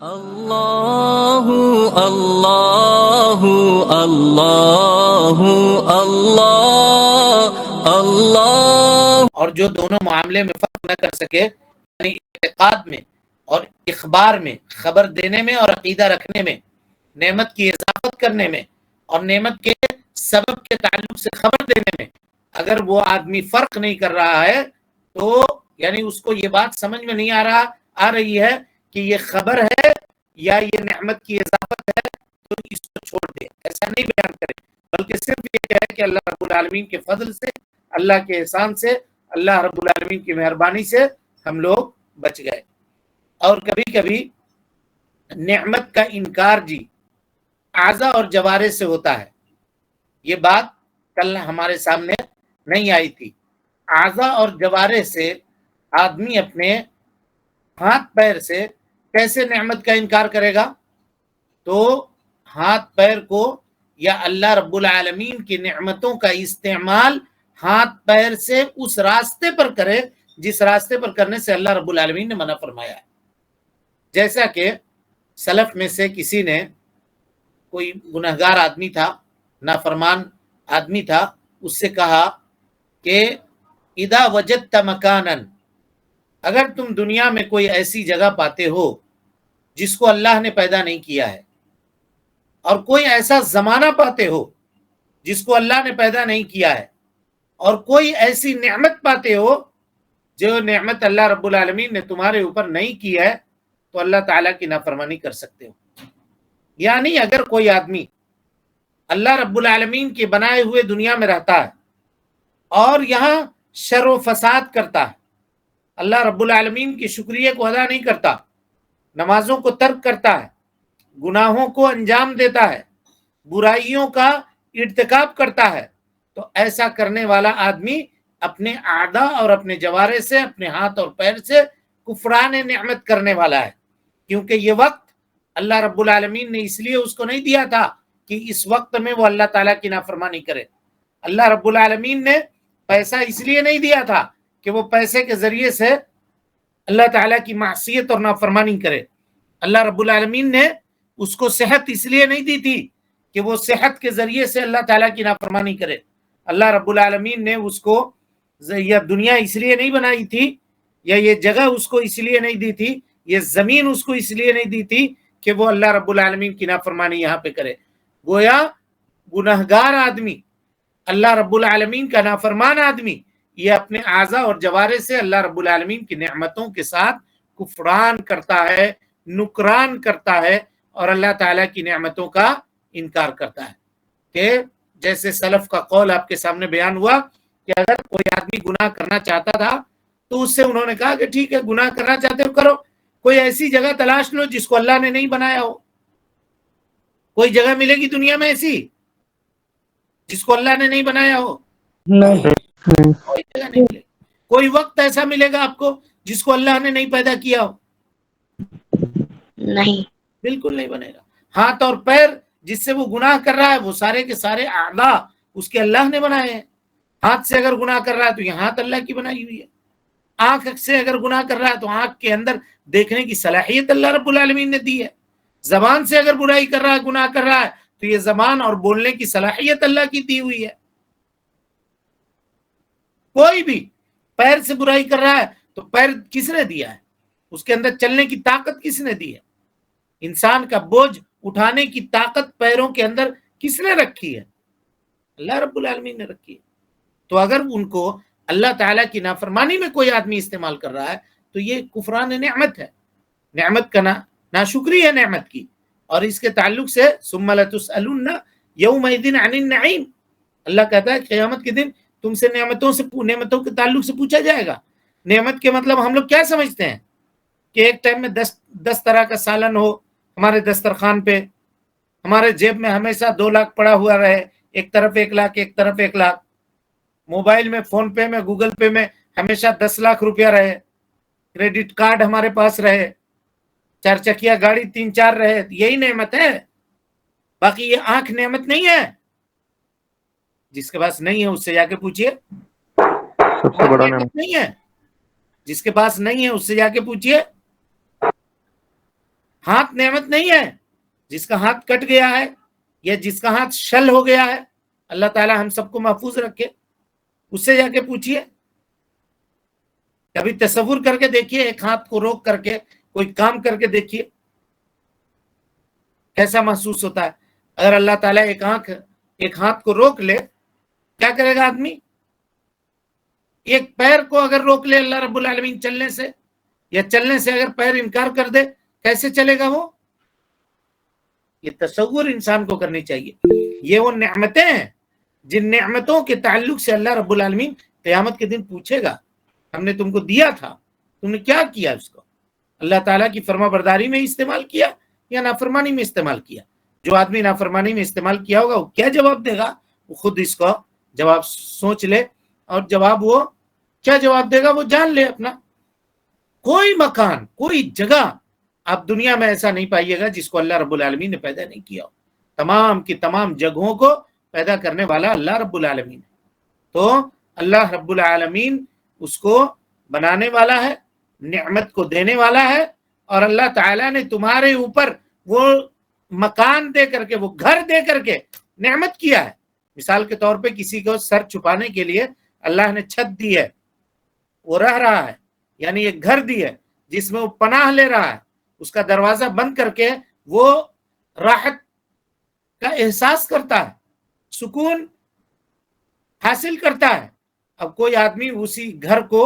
اللہ اللہ اللہ اللہ اللہ۔ اور جو دونوں معاملے میں فرق نہ کر سکے، یعنی اعتقاد میں اور اخبار میں، خبر دینے میں اور عقیدہ رکھنے میں، نعمت کی اضافت کرنے میں اور نعمت کے سبب کے تعلق سے خبر دینے میں، اگر وہ آدمی فرق نہیں کر رہا ہے تو یعنی اس کو یہ بات سمجھ میں نہیں آ رہی ہے کہ یہ خبر ہے یا یہ نعمت کی اضافت ہے، تو اس کو چھوڑ دے، ایسا نہیں بیان کرے، بلکہ صرف یہ کہے کہ اللہ رب العالمین کے فضل سے، اللہ کے احسان سے، اللہ رب العالمین کی مہربانی سے ہم لوگ بچ گئے۔ اور کبھی کبھی نعمت کا انکار اعضا اور جوارے سے ہوتا ہے، یہ بات کل ہمارے سامنے نہیں آئی تھی۔ اعضا اور جوارے سے آدمی اپنے ہاتھ پیر سے کیسے نعمت کا انکار کرے گا؟ تو ہاتھ پیر کو یا اللہ رب العالمین کی نعمتوں کا استعمال ہاتھ پیر سے اس راستے پر کرے جس راستے پر کرنے سے اللہ رب العالمین نے منع فرمایا ہے۔ جیسا کہ سلف میں سے کسی نے، کوئی گنہگار آدمی تھا، نافرمان آدمی تھا، اس سے کہا کہ اذا وجدت مکانا، اگر تم دنیا میں کوئی ایسی جگہ پاتے ہو جس کو اللہ نے پیدا نہیں کیا ہے، اور کوئی ایسا زمانہ پاتے ہو جس کو اللہ نے پیدا نہیں کیا ہے، اور کوئی ایسی نعمت پاتے ہو جو نعمت اللہ رب العالمین نے تمہارے اوپر نہیں کی ہے، تو اللہ تعالیٰ کی نافرمانی کر سکتے ہو۔ یعنی اگر کوئی آدمی اللہ رب العالمین کے بنائے ہوئے دنیا میں رہتا ہے اور یہاں شر و فساد کرتا ہے، اللہ رب العالمین کے شکریہ کو ادا نہیں کرتا، نمازوں کو ترک کرتا ہے، گناہوں کو انجام دیتا ہے، برائیوں کا ارتکاب کرتا ہے، تو ایسا کرنے والا آدمی اپنے اعضاء اور اپنے جوارے سے، اپنے ہاتھ اور پیر سے کفران نعمت کرنے والا ہے، کیونکہ یہ وقت اللہ رب العالمین نے اس لیے اس کو نہیں دیا تھا کہ اس وقت میں وہ اللہ تعالیٰ کی نافرمانی کرے۔ اللہ رب العالمین نے پیسہ اس لیے نہیں دیا تھا کہ وہ پیسے کے ذریعے سے اللہ تعالیٰ کی معصیت اور نافرمانی کرے۔ اللہ رب العالمین نے اس کو صحت اس لیے نہیں دی تھی کہ وہ صحت کے ذریعے سے اللہ تعالیٰ کی نافرمانی کرے۔ اللہ رب العالمین نے اس کو یہ دنیا اس لیے نہیں بنائی تھی، یا یہ جگہ اس کو اس لیے نہیں دی تھی، یہ زمین اس کو اس لیے نہیں دی تھی کہ وہ اللہ رب العالمین کی نافرمانی یہاں پہ کرے۔ گویا گنہگار آدمی، اللہ رب العالمین کا نافرمان آدمی، یہ اپنے اعضاء اور جوارے سے اللہ رب العالمین کی نعمتوں کے ساتھ کفران کرتا ہے، نکران کرتا ہے، اور اللہ تعالیٰ کی نعمتوں کا انکار کرتا ہے۔ کہ جیسے سلف کا قول آپ کے سامنے بیان ہوا کہ اگر کوئی آدمی گناہ کرنا چاہتا تھا تو اس سے انہوں نے کہا کہ ٹھیک ہے، گناہ کرنا چاہتے ہو کرو، کوئی ایسی جگہ تلاش لو جس کو اللہ نے نہیں بنایا ہو۔ کوئی جگہ ملے گی دنیا میں ایسی جس کو اللہ نے نہیں بنایا ہو؟ نہیں، کوئی جگہ نہیں ملے گی۔ کوئی وقت ایسا ملے گا آپ کو جس کو اللہ نے نہیں پیدا کیا ہو؟ نہیں، بالکل نہیں بنے گا۔ ہاتھ اور پیر جس سے وہ گناہ کر رہا ہے، وہ سارے کے سارے اعضاء اس کے اللہ نے بنائے ہیں۔ ہاتھ سے اگر گناہ کر رہا ہے تو یہ ہاتھ اللہ کی بنائی ہوئی ہے۔ آنکھ سے اگر گناہ کر رہا ہے تو آنکھ کے اندر دیکھنے کی صلاحیت اللہ رب العالمین نے دی ہے۔ زبان سے اگر برائی کر رہا ہے، گناہ کر رہا ہے، تو یہ زبان اور بولنے کی صلاحیت اللہ کی دی ہوئی ہے۔ کوئی بھی پیر سے برائی کر رہا ہے تو پیر کس نے دیا ہے؟ اس کے اندر چلنے کی طاقت کس نے دی ہے؟ انسان کا بوجھ اٹھانے کی طاقت پیروں کے اندر کس نے رکھی ہے؟ اللہ رب العالمین نے رکھی ہے۔ تو اگر ان کو اللہ تعالیٰ کی نافرمانی میں کوئی آدمی استعمال کر رہا ہے تو یہ کفران نعمت ہے، نعمت کا ناشکری ہے نعمت کی۔ اور اس کے تعلق سے ثم لتسألن یومئذ عن النعیم، اللہ کہتا ہے قیامت کے دن تم سے نعمتوں کے تعلق سے پوچھا جائے گا۔ نعمت کے مطلب ہم لوگ کیا سمجھتے ہیں کہ ایک ٹائم میں 10 طرح کا سالن ہو ہمارے دسترخوان پہ، ہمارے جیب میں ہمیشہ 2 لاکھ پڑا ہوا رہے، ایک طرف 1 لاکھ ایک طرف 1 لاکھ، موبائل میں، فون پے میں، گوگل پے میں ہمیشہ 10 لاکھ روپیہ رہے، کریڈٹ کارڈ ہمارے پاس رہے، 4 چکیا گاڑی 3-4 رہے، یہی نعمت ہے؟ باقی یہ آنکھ نعمت نہیں ہے؟ جس کے پاس نہیں ہے اس سے جا کے پوچھئے، سب سے بڑا نعمت نہیں ہے؟ جس کے پاس نہیں ہے اس سے جا کے پوچھئے۔ ہاتھ نعمت نہیں ہے. جس کا ہاتھ کٹ گیا ہے یا جس کا ہاتھ شل ہو گیا ہے، اللہ تعالی ہم سب کو محفوظ رکھے. اس سے جا کے پوچھیے، کبھی تصور کر کے دیکھیے، ایک ہاتھ کو روک کر کے کوئی کام کر کے دیکھیے کیسا محسوس ہوتا ہے. اگر اللہ تعالیٰ ایک ہاتھ کو روک لے، کیا کرے گا آدمی؟ ایک پیر کو اگر روک لے اللہ رب العالمین چلنے سے، یا چلنے سے اگر پیر انکار کر دے، کیسے چلے گا وہ؟ یہ تصور انسان کو کرنی چاہیے. یہ وہ نعمتیں ہیں جن نعمتوں کے تعلق سے اللہ رب العالمین قیامت کے دن پوچھے گا، ہم نے تم کو دیا تھا، تم نے کیا کیا اس کو؟ اللہ تعالیٰ کی فرما برداری میں استعمال کیا یا نافرمانی میں استعمال کیا؟ جو آدمی نافرمانی میں استعمال کیا ہوگا وہ کیا جواب دے گا؟ وہ خود اس کو جواب سوچ لے، اور جواب وہ کیا جواب دے گا وہ جان لے اپنا. کوئی مکان، کوئی جگہ آپ دنیا میں ایسا نہیں پائیے گا جس کو اللہ رب العالمین نے پیدا نہیں کیا ہو. تمام کی تمام جگہوں کو پیدا کرنے والا اللہ رب العالمین ہے. تو اللہ رب العالمین اس کو بنانے والا ہے، نعمت کو دینے والا ہے، اور اللہ تعالیٰ نے تمہارے اوپر وہ مکان دے کر کے، وہ گھر دے کر کے نعمت کیا ہے. مثال کے طور پہ کسی کو سر چھپانے کے لیے اللہ نے چھت دی ہے، وہ رہ رہا ہے، یعنی ایک گھر دی ہے جس میں وہ پناہ لے رہا ہے. اس کا دروازہ بند کر کے وہ راحت کا احساس کرتا ہے، سکون حاصل کرتا ہے. اب کوئی آدمی اسی گھر کو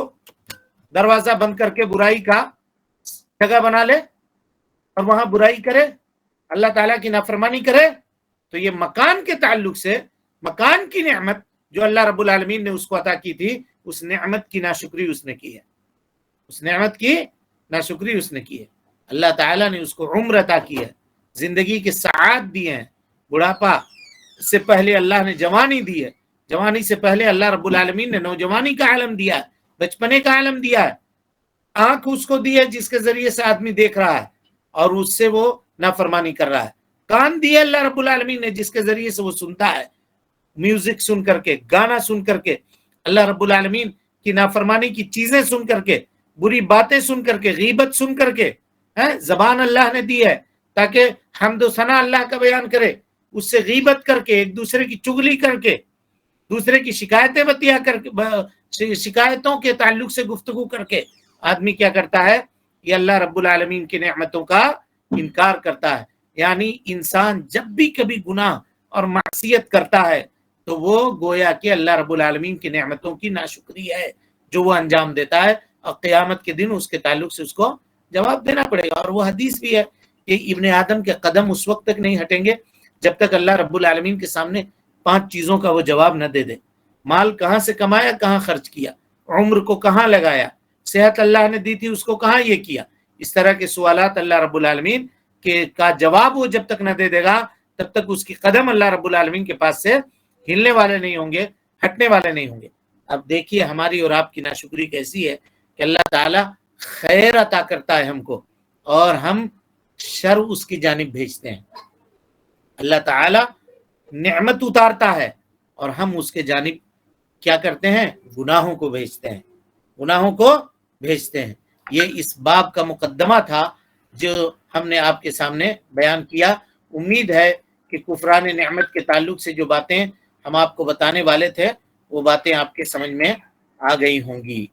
دروازہ بند کر کے برائی کا جگہ بنا لے اور وہاں برائی کرے، اللہ تعالیٰ کی نافرمانی کرے، تو یہ مکان کے تعلق سے، مکان کی نعمت جو اللہ رب العالمین نے اس کو عطا کی تھی، اس نعمت کی ناشکری اس نے کی ہے. اس نعمت کی ناشکری اس نے کی ہے. اللہ تعالیٰ نے اس کو عمر عطا کی ہے، زندگی کے ساعات دیے ہیں. بڑھاپا سے پہلے اللہ نے جوانی دی ہے، جوانی سے پہلے اللہ رب العالمین نے نوجوانی کا عالم دیا ہے، بچپنے کا عالم دیا ہے. آنکھ اس کو دی ہے جس کے ذریعے سے آدمی دیکھ رہا ہے اور اس سے وہ نافرمانی کر رہا ہے. کان دی ہے اللہ رب العالمین نے جس کے ذریعے سے وہ سنتا ہے، میوزک سن کر کے، گانا سن کر کے، اللہ رب العالمین کی نافرمانی کی چیزیں سن کر کے، بری باتیں سن کر کے، غیبت سن کر کے. زبان اللہ نے دی ہے تاکہ حمد و ثنا اللہ کا بیان کرے، اس سے غیبت کر کے، ایک دوسرے کی چغلی کر کے، دوسرے کی شکایتیں بتیا کر کے، شکایتوں کے تعلق سے گفتگو کر کے آدمی کیا کرتا ہے؟ یہ اللہ رب العالمین کی نعمتوں کا انکار کرتا ہے. یعنی انسان جب بھی کبھی گناہ اور معصیت کرتا ہے تو وہ گویا کہ اللہ رب العالمین کی نعمتوں کی ناشکری ہے جو وہ انجام دیتا ہے، اور قیامت کے دن اس کے تعلق سے اس کو جواب دینا پڑے گا. اور وہ حدیث بھی ہے کہ ابن آدم کے قدم اس وقت تک نہیں ہٹیں گے جب تک اللہ رب العالمین کے سامنے 5 چیزوں کا وہ جواب نہ دے دے. مال کہاں سے کمایا، کہاں خرچ کیا، عمر کو کہاں لگایا، صحت اللہ نے دی تھی اس کو کہاں یہ کیا. اس طرح کے سوالات اللہ رب العالمین کا جواب وہ جب تک نہ دے دے گا تب تک اس کی قدم اللہ رب العالمین کے پاس سے ہلنے والے نہیں ہوں گے، ہٹنے والے نہیں ہوں گے. اب دیکھیے ہماری اور آپ کی ناشکری کیسی ہے کہ اللہ تعالیٰ خیر عطا کرتا ہے ہم کو اور ہم شر اس کی جانب بھیجتے ہیں. اللہ تعالیٰ نعمت اتارتا ہے اور ہم اس کے جانب کیا کرتے ہیں؟ گناہوں کو بھیجتے ہیں، گناہوں کو بھیجتے ہیں. یہ اس باب کا مقدمہ تھا جو ہم نے آپ کے سامنے بیان کیا. امید ہے کہ کفران نعمت کے تعلق سے جو باتیں ہم آپ کو بتانے والے تھے وہ باتیں آپ کے سمجھ میں آ گئی ہوں گی.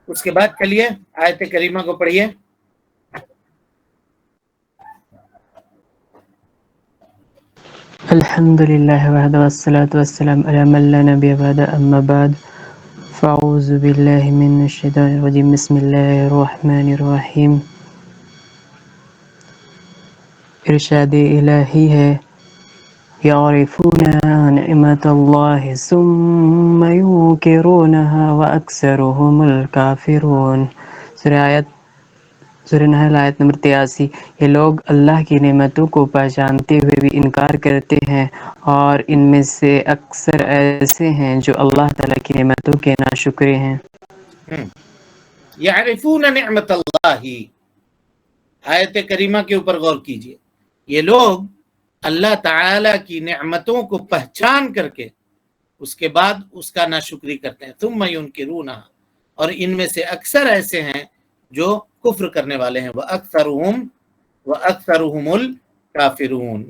اس کے بعد چلیے آیت کریمہ کو پڑھیے. الحمد لله وحده والصلاة والسلام على من لا نبي بعد أما بعد فأعوذ بالله من الشيطان الرجيم بسم الله الرحمن الرحيم. ارشاد الہی ہے یعرفون نعمت اللہ ثم ينکرونها وأکثرهم الکافرون. سورہ نحل آیت نمبر 83. یہ لوگ اللہ کی نعمتوں کو پہچانتے ہوئے بھی انکار کرتے ہیں اور ان میں سے اکثر ایسے ہیں جو اللہ تعالیٰ کی نعمتوں کے ناشکرے ہیں. یعرفون نعمت اللہ، آیت کریمہ کے اوپر غور کیجئے. یہ لوگ اللہ تعالیٰ کی نعمتوں کو پہچان کر کے اس کے بعد اس کا ناشکری کرتے ہیں. ثم ينکرونها، اور ان میں سے اکثر ایسے ہیں جو کفر کرنے والے ہیں. وَأَكْثَرُهُمُ الْكَافِرُونَ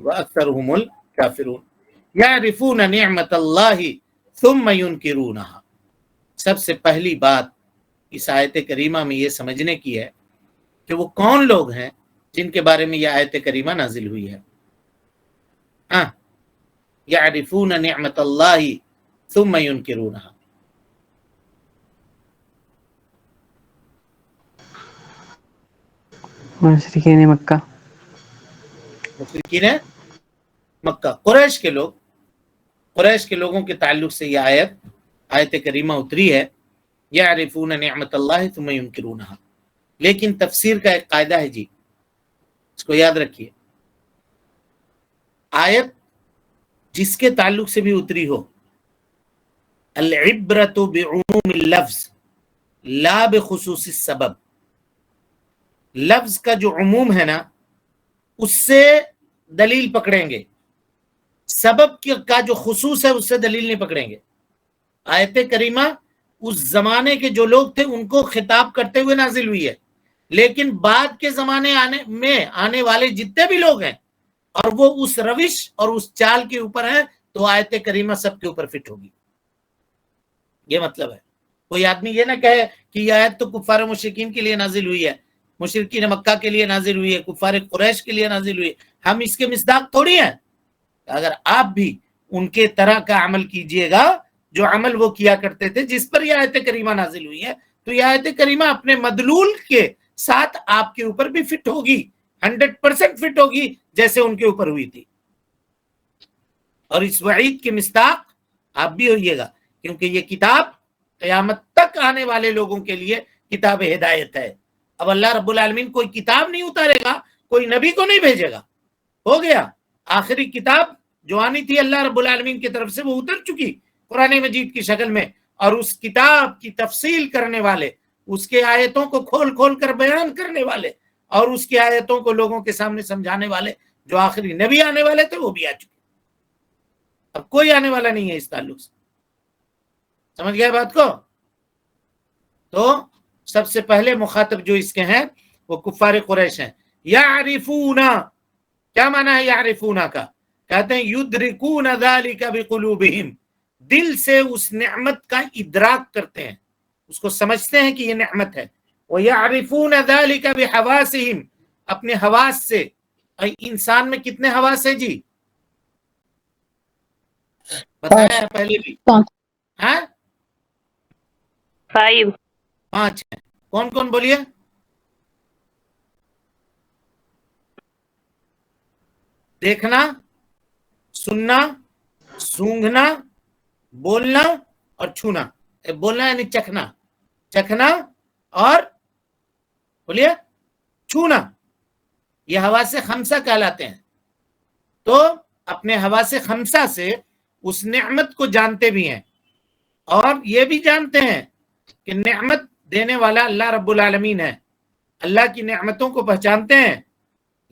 يَعْرِفُونَ نِعْمَةَ اللَّهِ ثُمَّ يُنْكِرُونَهَا. سب سے پہلی بات اس آیت کریمہ میں یہ سمجھنے کی ہے کہ وہ کون لوگ ہیں جن کے بارے میں یہ آیت کریمہ نازل ہوئی ہے. يَعْرِفُونَ نِعْمَةَ اللَّهِ ثُمَّ يُنْكِرُونَهَا. مشرکین مکہ. مشرکین مکہ قریش کے لوگوں کے تعلق سے یہ آیت کریمہ اتری ہے. یعرفون نعمت اللہ ثم ینکرونہا. لیکن تفسیر کا ایک قاعدہ ہے جی، اس کو یاد رکھیے. آیت جس کے تعلق سے بھی اتری ہو، العبرۃ بعموم اللفظ لا بخصوص السبب. لفظ کا جو عموم ہے نا اس سے دلیل پکڑیں گے، سبب کا جو خصوص ہے اس سے دلیل نہیں پکڑیں گے. آیت کریمہ اس زمانے کے جو لوگ تھے ان کو خطاب کرتے ہوئے نازل ہوئی ہے، لیکن بعد کے زمانے میں آنے والے جتنے بھی لوگ ہیں اور وہ اس روش اور اس چال کے اوپر ہیں تو آیت کریمہ سب کے اوپر فٹ ہوگی. یہ مطلب ہے. کوئی آدمی یہ نہ کہے کہ یہ آیت تو کفار و مشرکین کے لیے نازل ہوئی ہے، مشرکین مکہ کے لیے نازل ہوئی ہے، کفار قریش کے لیے نازل ہوئی ہے. ہم اس کے مصداق تھوڑی ہیں. اگر آپ بھی ان کے طرح کا عمل کیجئے گا جو عمل وہ کیا کرتے تھے جس پر یہ آیت کریمہ نازل ہوئی ہے، تو یہ آیت کریمہ اپنے مدلول کے ساتھ آپ کے اوپر بھی فٹ ہوگی، 100% فٹ ہوگی جیسے ان کے اوپر ہوئی تھی. اور اس وعید کے مصداق آپ بھی ہوئیے گا، کیونکہ یہ کتاب قیامت تک آنے والے لوگوں کے لیے کتاب ہدایت ہے. اب اللہ رب العالمین کوئی کتاب نہیں اتارے گا، کوئی نبی کو نہیں بھیجے گا. ہو گیا. آخری کتاب جو آنی تھی اللہ رب العالمین کی طرف سے وہ اتر چکی قرآن مجید کی شکل میں، اور اس کتاب کی تفصیل کرنے والے، اس کے آیتوں کو کھول کھول کر بیان کرنے والے اور اس کی آیتوں کو لوگوں کے سامنے سمجھانے والے جو آخری نبی آنے والے تھے وہ بھی آ چکے. اب کوئی آنے والا نہیں ہے اس تعلق سے. سمجھ گئے بات کو؟ تو سب سے پہلے مخاطب جو اس کے ہیں وہ کفار قریش ہیں. یعرفون، کیا معنی ہے یعرفون کا؟ کہتے ہیں یدرکون ذالک بقلوبہم، دل سے اس نعمت کا ادراک کرتے ہیں، اس کو سمجھتے ہیں کہ یہ نعمت ہے. وَيَعْرِفُونَ ذَلِكَ بِحَوَاسِهِمْ، اپنے حواس سے. انسان میں کتنے حواس ہیں جی؟ بتایا ہے پہلے بھی. ہاں 5 ہیں. کون کون بولیے؟ دیکھنا، سننا، سونگھنا، بولنا اور چھونا. بولنا یعنی چکھنا، چکھنا اور بولیے چھونا. یہ حواس خمسہ کہلاتے ہیں. تو اپنے حواس خمسہ سے اس نعمت کو جانتے بھی ہیں اور یہ بھی جانتے ہیں کہ نعمت دینے والا اللہ رب العالمین ہے. اللہ کی نعمتوں کو پہچانتے ہیں.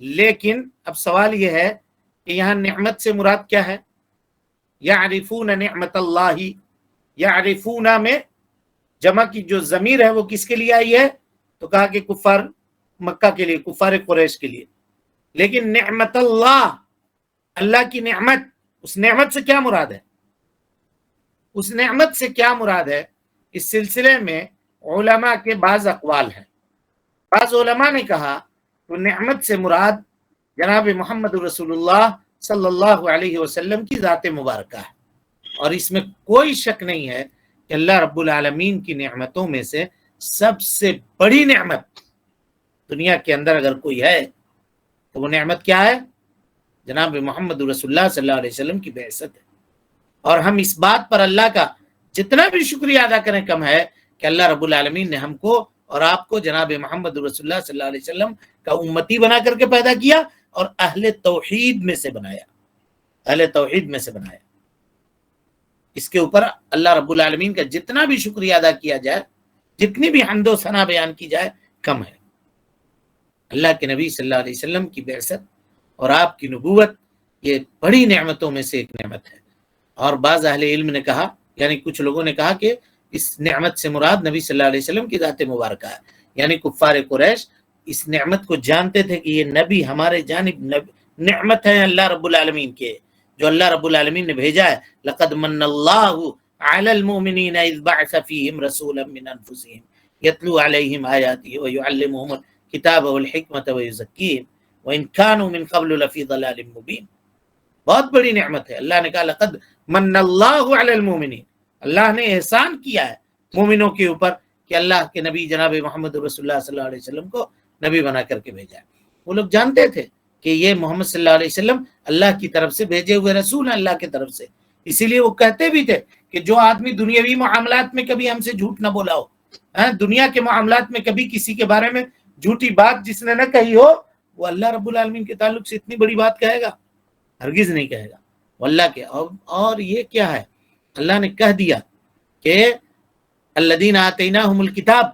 لیکن اب سوال یہ ہے کہ یہاں نعمت سے مراد کیا ہے؟ یعرفون نعمت اللہ، یعرفون میں جمع کی جو ضمیر ہے وہ کس کے لیے آئی ہے؟ تو کہا کہ کفار مکہ کے لیے، کفار قریش کے لیے. لیکن نعمت اللہ، اللہ کی نعمت، اس نعمت سے کیا مراد ہے؟ اس نعمت سے کیا مراد ہے؟ اس سلسلے میں علماء کے بعض اقوال ہیں. بعض علماء نے کہا تو نعمت سے مراد جناب محمد رسول اللہ صلی اللہ علیہ وسلم کی ذات مبارکہ ہے. اور اس میں کوئی شک نہیں ہے کہ اللہ رب العالمین کی نعمتوں میں سے سب سے بڑی نعمت دنیا کے اندر اگر کوئی ہے تو وہ نعمت کیا ہے؟ جناب محمد رسول اللہ صلی اللہ علیہ وسلم کی بعثت ہے. اور ہم اس بات پر اللہ کا جتنا بھی شکریہ ادا کریں کم ہے کہ اللہ رب العالمین نے ہم کو اور آپ کو جناب محمد رسول اللہ صلی اللہ علیہ وسلم کا امتی بنا کر کے پیدا کیا اور اہل توحید میں سے بنایا، اہل توحید میں سے بنایا. اس کے اوپر اللہ رب العالمین کا جتنا بھی شکریہ ادا کیا جائے، جتنی بھی حمد و ثنا بیان کی جائے کم ہے. اللہ کے نبی صلی اللہ علیہ وسلم کی بعثت اور آپ کی نبوت یہ بڑی نعمتوں میں سے ایک نعمت ہے. اور بعض اہل علم نے کہا، یعنی کچھ لوگوں نے کہا کہ اس نعمت سے مراد نبی صلی اللہ علیہ وسلم کی ذات مبارکہ ہے. یعنی کفار قریش اس نعمت کو جانتے تھے کہ یہ نبی ہمارے جانب نعمت ہے اللہ رب العالمین کے، جو اللہ رب العالمین نے بھیجا ہے. لقد من اللہ علی المؤمنین اذ بعث فیہم رسولا من انفسہم یتلو علیہم آیاتہ ویعلمہم الکتاب والحکمۃ ویزکیہم وان کانوا من قبل لفی ضلال مبین. بہت بڑی نعمت ہے. اللہ نے کہا لقد من اللہ علی المؤمنین، اللہ نے احسان کیا ہے مومنوں کے اوپر کہ اللہ کے نبی جناب محمد رسول اللہ صلی اللہ علیہ وسلم کو نبی بنا کر کے بھیجا ہے. وہ لوگ جانتے تھے کہ یہ محمد صلی اللہ علیہ وسلم اللہ کی طرف سے بھیجے ہوئے رسول ہیں اللہ کی طرف سے. اسی لیے وہ کہتے بھی تھے کہ جو آدمی دنیاوی معاملات میں کبھی ہم سے جھوٹ نہ بولا ہو، دنیا کے معاملات میں کبھی کسی کے بارے میں جھوٹی بات جس نے نہ کہی ہو، وہ اللہ رب العالمین کے تعلق سے اتنی بڑی بات کہے گا؟ ہرگز نہیں کہے گا. واللہ کے اور یہ کیا ہے، اللہ نے کہہ دیا کہ الذین آتیناہم الکتاب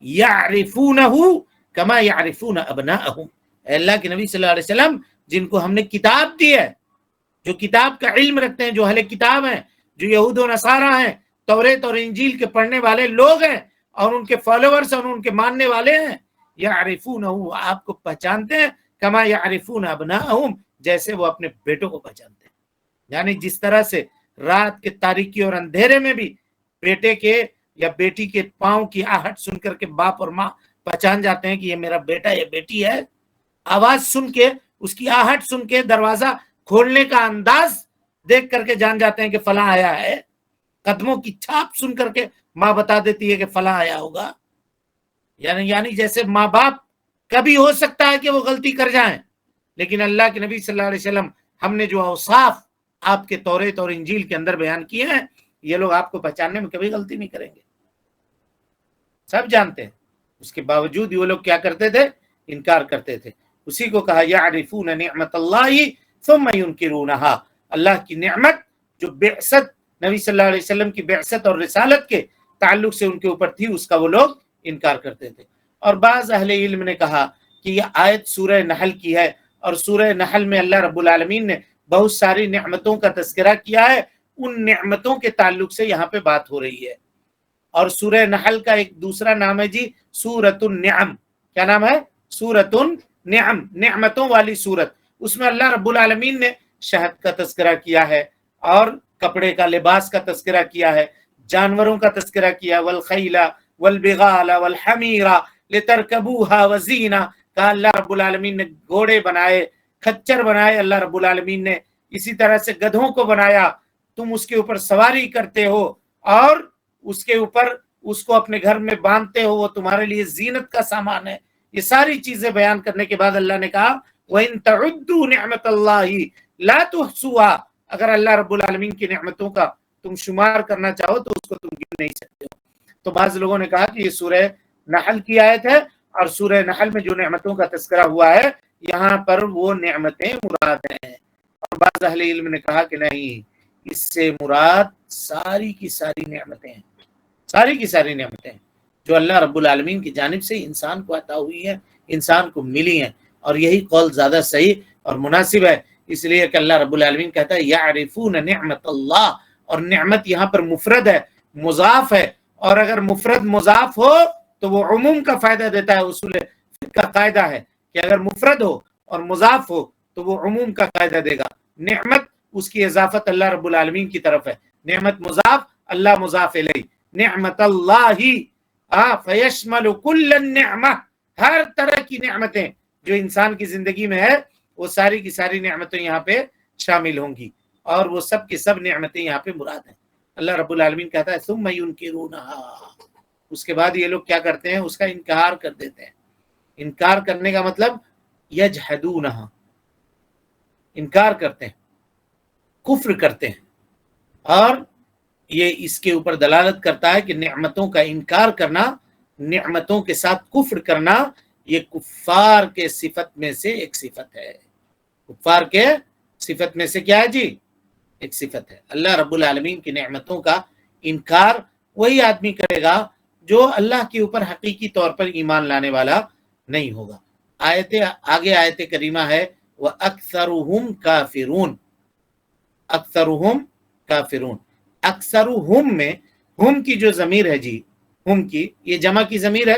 یعرفونہ کما یعرفون ابناءہم. اے اللہ کے نبی صلی اللہ علیہ وسلم جن کو ہم نے کتاب دی ہے، جو کتاب کا علم رکھتے ہیں، جو اہل کتاب ہیں، جو یہود و نصارہ ہیں، توریت اور انجیل کے پڑھنے والے لوگ ہیں اور ان کے فالوورز اور ان کے ماننے والے ہیں، یعرفونہ آپ کو پہچانتے ہیں کما یعرفون ابناءہم جیسے وہ اپنے بیٹوں کو پہچانتے ہیں. یعنی جس طرح سے رات کے تاریکی اور اندھیرے میں بھی بیٹے کے یا بیٹی کے پاؤں کی آہٹ سن کر کے باپ اور ماں پہچان جاتے ہیں کہ یہ میرا بیٹا یا بیٹی ہے، آواز سن کے، اس کی آہٹ سن کے، دروازہ کھولنے کا انداز دیکھ کر کے جان جاتے ہیں کہ فلاں آیا ہے، قدموں کی چھاپ سن کر کے ماں بتا دیتی ہے کہ فلاں آیا ہوگا. یعنی جیسے ماں باپ کبھی ہو سکتا ہے کہ وہ غلطی کر جائیں، لیکن اللہ کے نبی صلی اللہ علیہ وسلم ہم نے جو اوصاف آپ کے توریت اور انجیل کے اندر بیان کیے ہیں، یہ لوگ آپ کو پہچاننے میں کبھی غلطی نہیں کریں گے، سب جانتے ہیں. اس کے باوجود وہ لوگ کیا کرتے تھے؟ انکار کرتے تھے. اسی کو کہا یعرفون نعمت اللہ ثم ینکرونہا. اللہ کی نعمت جو بعثت نبی صلی اللہ علیہ وسلم کی بعثت اور رسالت کے تعلق سے ان کے اوپر تھی، اس کا وہ لوگ انکار کرتے تھے. اور بعض اہل علم نے کہا کہ یہ آیت سورہ نحل کی ہے، اور سورہ نحل میں اللہ رب العالمین نے بہت ساری نعمتوں کا تذکرہ کیا ہے، ان نعمتوں کے تعلق سے یہاں پہ بات ہو رہی ہے. اور سورہ نحل کا ایک دوسرا نام ہے جی سورۃ النعم. کیا نام ہے؟ سورۃ النعم، نعمتوں والی سورت. اس میں اللہ رب العالمین نے شہد کا تذکرہ کیا ہے، اور کپڑے کا، لباس کا تذکرہ کیا ہے، جانوروں کا تذکرہ کیا، والخیل والبغال والحمیر لترکبوها وزینہ. کہا اللہ رب العالمین نے گھوڑے بنائے، کھچر بنائے اللہ رب العالمین نے، اسی طرح سے گدھوں کو بنایا، تم اس کے اوپر سواری کرتے ہو اور اس کے اوپر اس کو اپنے گھر میں باندھتے ہو، وہ تمہارے لیے زینت کا سامان ہے. یہ ساری چیزیں بیان کرنے کے بعد اللہ نے کہا وَإِن تَعُدُّوا نِعْمَةَ اللَّهِ لَا تُحْصُوهَا. اگر اللہ رب العالمین کی نعمتوں کا تم شمار کرنا چاہو تو اس کو تم گن نہیں سکتے ہو. تو بعض لوگوں نے کہا کہ یہ سورہ نحل کی آیت ہے، اور سورہ نحل میں جو نعمتوں کا تذکرہ ہوا ہے یہاں پر وہ نعمتیں مراد ہیں. اور بعض اہل علم نے کہا کہ نہیں، اس سے مراد ساری کی ساری نعمتیں ہیں، ساری کی ساری نعمتیں جو اللہ رب العالمین کی جانب سے انسان کو عطا ہوئی ہیں، انسان کو ملی ہیں. اور یہی قول زیادہ صحیح اور مناسب ہے، اس لیے کہ اللہ رب العالمین کہتا ہے یعرفون نعمت اللہ. اور نعمت یہاں پر مفرد ہے، مضاف ہے، اور اگر مفرد مضاف ہو تو وہ عموم کا فائدہ دیتا ہے. اصول فقہ کا قاعدہ ہے کہ اگر مفرد ہو اور مضاف ہو تو وہ عموم کا قاعدہ دے گا. نعمت اس کی اضافت اللہ رب العالمین کی طرف ہے، نعمت مضاف، اللہ مضاف الیہ. نعمت اللہ فیشمل کل النعمہ، ہر طرح کی نعمتیں جو انسان کی زندگی میں ہے وہ ساری کی ساری نعمتیں یہاں پہ شامل ہوں گی، اور وہ سب کی سب نعمتیں یہاں پہ مراد ہیں. اللہ رب العالمین کہتا ہے ثم ینکرونہا. اس کے بعد یہ لوگ کیا کرتے ہیں؟ اس کا انکار کر دیتے ہیں. انکار کرنے کا مطلب یجحدونہا، انکار کرتے ہیں، کفر کرتے ہیں. اور یہ اس کے اوپر دلالت کرتا ہے کہ نعمتوں کا انکار کرنا، نعمتوں کے ساتھ کفر کرنا، یہ کفار کے صفت میں سے ایک صفت ہے. کفار کے صفت میں سے کیا ہے جی؟ ایک صفت ہے. اللہ رب العالمین کی نعمتوں کا انکار وہی آدمی کرے گا جو اللہ کے اوپر حقیقی طور پر ایمان لانے والا نہیں ہوگا. آگے آیت کریمہ ہے وَأَكْثَرُهُمْ كَافِرُونَ. اکثرهم کافرون. اکثرهم میں ہم کی جو ضمیر ہے جی، ہم کی یہ جمع کی ضمیر ہے،